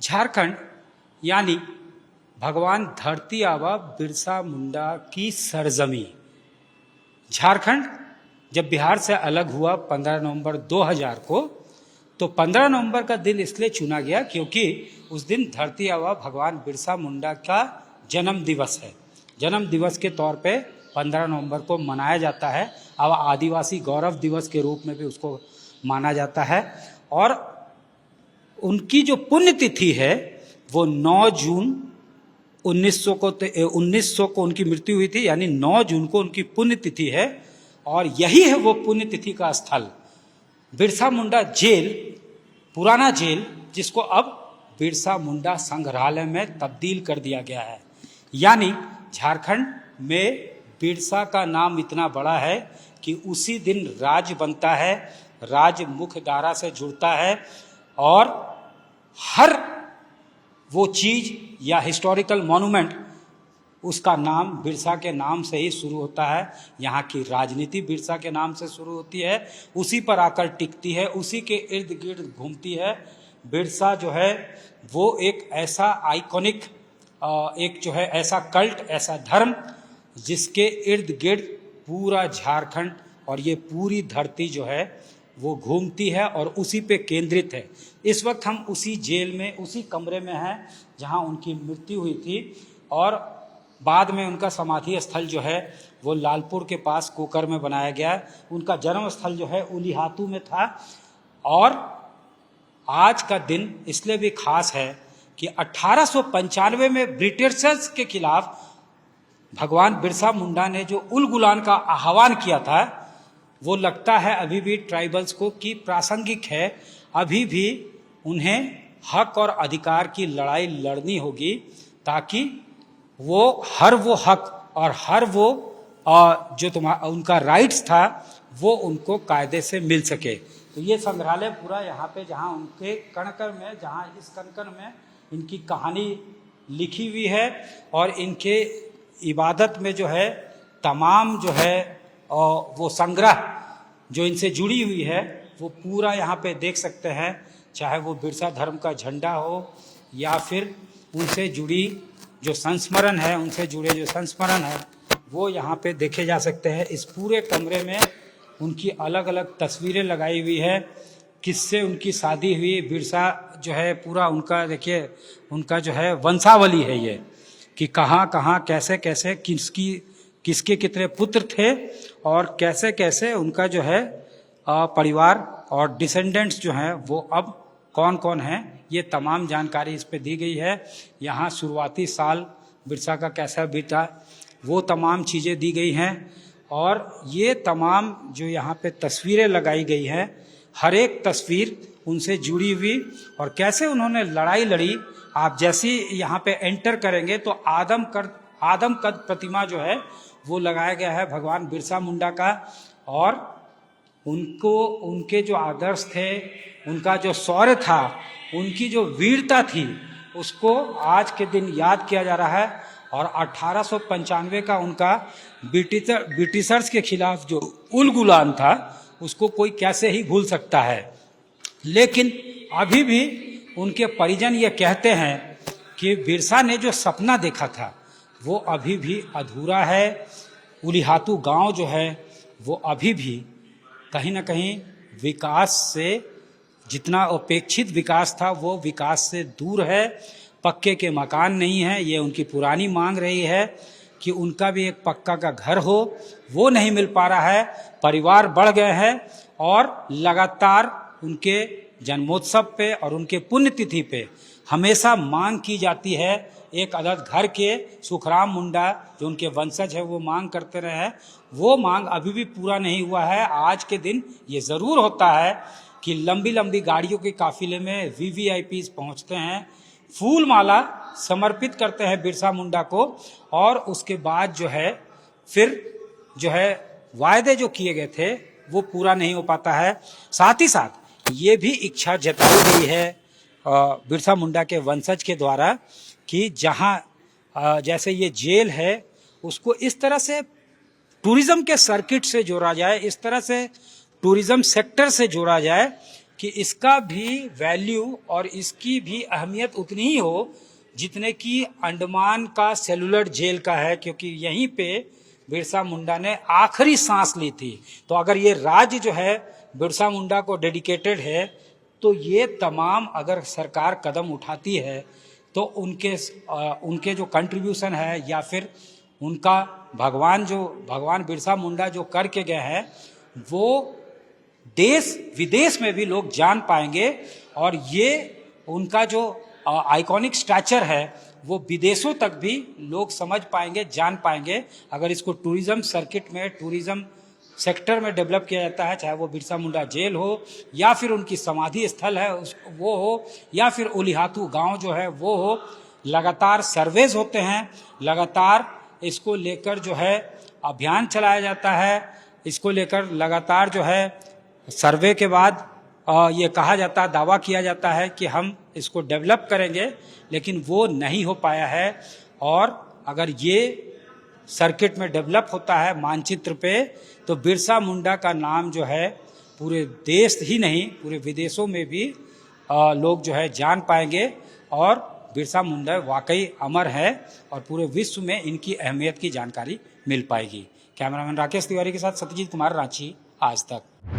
झारखंड यानी भगवान धरती आबा बिरसा मुंडा की सरजमी। झारखंड जब बिहार से अलग हुआ 15 नवंबर 2000 को, तो 15 नवंबर का दिन इसलिए चुना गया क्योंकि उस दिन धरती आबा भगवान बिरसा मुंडा का जन्म दिवस है। जन्म दिवस के तौर पे 15 नवंबर को मनाया जाता है। अब आदिवासी गौरव दिवस के रूप में भी उसको माना जाता है। और उनकी जो पुण्यतिथि है वो 9 जून 1900 को उनकी मृत्यु हुई थी, यानी 9 जून को उनकी पुण्यतिथि है। और यही है वो पुण्यतिथि का स्थल, बिरसा मुंडा जेल, पुराना जेल, जिसको अब बिरसा मुंडा संग्रहालय में तब्दील कर दिया गया है। यानी झारखंड में बिरसा का नाम इतना बड़ा है कि उसी दिन राज्य बनता है, राज्य मुख्य धारा से जुड़ता है और हर वो चीज या हिस्टोरिकल मॉन्यूमेंट उसका नाम बिरसा के नाम से ही शुरू होता है। यहाँ की राजनीति बिरसा के नाम से शुरू होती है, उसी पर आकर टिकती है, उसी के इर्द गिर्द घूमती है। बिरसा जो है वो एक ऐसा आइकॉनिक, एक जो है ऐसा कल्ट, ऐसा धर्म जिसके इर्द गिर्द पूरा झारखंड और ये पूरी धरती जो है वो घूमती है और उसी पे केंद्रित है। इस वक्त हम उसी जेल में, उसी कमरे में हैं जहां उनकी मृत्यु हुई थी। और बाद में उनका समाधि स्थल जो है वो लालपुर के पास कोकर में बनाया गया। उनका जन्म स्थल जो है उलीहातू में था। और आज का दिन इसलिए भी खास है कि 1895 में ब्रिटिशर्स के खिलाफ भगवान बिरसा मुंडा ने जो उल गुलान का आह्वान किया था, वो लगता है अभी भी ट्राइबल्स को कि प्रासंगिक है। अभी भी उन्हें हक और अधिकार की लड़ाई लड़नी होगी ताकि वो हक और हर वो जो उनका राइट्स था वो उनको कायदे से मिल सके। तो ये संग्रहालय पूरा यहाँ पे, जहाँ उनके कणकर में, जहाँ इस कणकर में इनकी कहानी लिखी हुई है और इनके इबादत में जो है तमाम जो है वो संग्रह जो इनसे जुड़ी हुई है वो पूरा यहाँ पे देख सकते हैं। चाहे वो बिरसा धर्म का झंडा हो या फिर उनसे जुड़ी जो संस्मरण है, उनसे जुड़े जो संस्मरण है वो यहाँ पे देखे जा सकते हैं। इस पूरे कमरे में उनकी अलग अलग तस्वीरें लगाई हुई है, किससे उनकी शादी हुई, बिरसा जो है पूरा उनका, देखिए उनका जो है वंशावली है ये, कि कहाँ कहाँ कैसे कैसे किसके कितने पुत्र थे और कैसे कैसे उनका जो है परिवार और डिसेंडेंट्स जो हैं वो अब कौन कौन हैं, ये तमाम जानकारी इस पे दी गई है। यहाँ शुरुआती साल बिरसा का कैसा बीता वो तमाम चीज़ें दी गई हैं। और ये तमाम जो यहाँ पे तस्वीरें लगाई गई हैं, हर एक तस्वीर उनसे जुड़ी हुई और कैसे उन्होंने लड़ाई लड़ी। आप जैसे यहाँ पे एंटर करेंगे तो आदम कद प्रतिमा जो है वो लगाया गया है भगवान बिरसा मुंडा का। और उनको, उनके जो आदर्श थे, उनका जो शौर्य था, उनकी जो वीरता थी, उसको आज के दिन याद किया जा रहा है। और 1895 का उनका ब्रिटिशर्स के खिलाफ जो उल गुलान था उसको कोई कैसे ही भूल सकता है। लेकिन अभी भी उनके परिजन ये कहते हैं कि बिरसा ने जो सपना देखा था वो अभी भी अधूरा है। उलीहातू गांव जो है वो अभी भी कहीं ना कहीं विकास से, जितना अपेक्षित विकास था वो विकास से दूर है। पक्के के मकान नहीं है, ये उनकी पुरानी मांग रही है कि उनका भी एक पक्का का घर हो, वो नहीं मिल पा रहा है। परिवार बढ़ गए हैं और लगातार उनके जन्मोत्सव पे और उनके पुण्यतिथि पे हमेशा मांग की जाती है एक अदद घर के। सुखराम मुंडा जो उनके वंशज है वो मांग करते रहे हैं, वो मांग अभी भी पूरा नहीं हुआ है। आज के दिन ये ज़रूर होता है कि लंबी लंबी गाड़ियों के काफिले में वीवीआईपी पहुंचते हैं, फूल माला समर्पित करते हैं बिरसा मुंडा को, और उसके बाद जो है फिर जो है वायदे जो किए गए थे वो पूरा नहीं हो पाता है। साथ ही साथ ये भी इच्छा जताई गई है बिरसा मुंडा के वंशज के द्वारा कि जहाँ जैसे ये जेल है उसको इस तरह से टूरिज्म के सर्किट से जोड़ा जाए, इस तरह से टूरिज्म सेक्टर से जोड़ा जाए कि इसका भी वैल्यू और इसकी भी अहमियत उतनी ही हो जितने कि अंडमान का सेलुलर जेल का है, क्योंकि यहीं पे बिरसा मुंडा ने आखिरी सांस ली थी। तो अगर ये राज्य जो है बिरसा मुंडा को डेडिकेटेड है, तो ये तमाम अगर सरकार कदम उठाती है तो उनके जो कंट्रीब्यूशन है या फिर उनका भगवान बिरसा मुंडा जो करके गए हैं वो देश विदेश में भी लोग जान पाएंगे, और ये उनका जो आइकॉनिक स्टैचर है वो विदेशों तक भी लोग समझ पाएंगे, जान पाएंगे। अगर इसको टूरिज्म सर्किट में, टूरिज्म सेक्टर में डेवलप किया जाता है, चाहे वो बिरसा मुंडा जेल हो या फिर उनकी समाधि स्थल है वो हो या फिर उलिहातू गांव जो है वो हो, लगातार सर्वेज होते हैं, लगातार इसको लेकर जो है अभियान चलाया जाता है, इसको लेकर लगातार जो है सर्वे के बाद ये कहा जाता है, दावा किया जाता है कि हम इसको डेवलप करेंगे, लेकिन वो नहीं हो पाया है। और अगर ये सर्किट में डेवलप होता है मानचित्र पे, तो बिरसा मुंडा का नाम जो है पूरे देश ही नहीं पूरे विदेशों में भी लोग जो है जान पाएंगे, और बिरसा मुंडा वाकई अमर है और पूरे विश्व में इनकी अहमियत की जानकारी मिल पाएगी। कैमरामैन राकेश तिवारी के साथ सत्यजीत कुमार, रांची, आज तक।